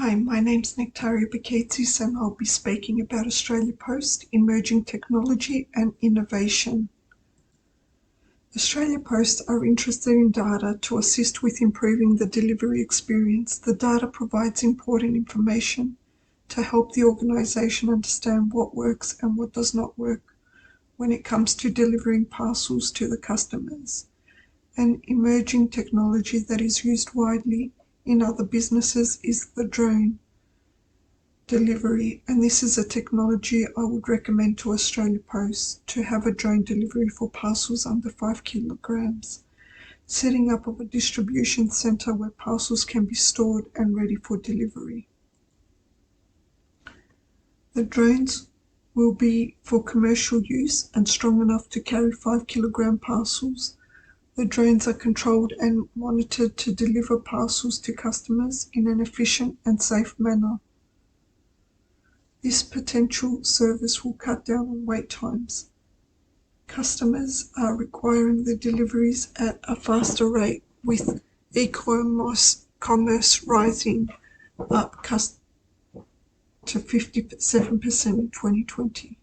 Hi, my name's Nectaria Bakaitis and I'll be speaking about Australia Post, emerging technology and innovation. Australia Post are interested in data to assist with improving the delivery experience. The data provides important information to help the organisation understand what works and what does not work when it comes to delivering parcels to the customers. An emerging technology that is used widely in other businesses is the drone delivery, and this is a technology I would recommend to Australia Post to have a drone delivery for parcels under 5 kilograms. Setting up of a distribution centre where parcels can be stored and ready for delivery. The drones will be for commercial use and strong enough to carry 5 kilogram parcels. The drones are controlled and monitored to deliver parcels to customers in an efficient and safe manner. This potential service will cut down on wait times. Customers are requiring the deliveries at a faster rate, with e-commerce rising up to 57% in 2020.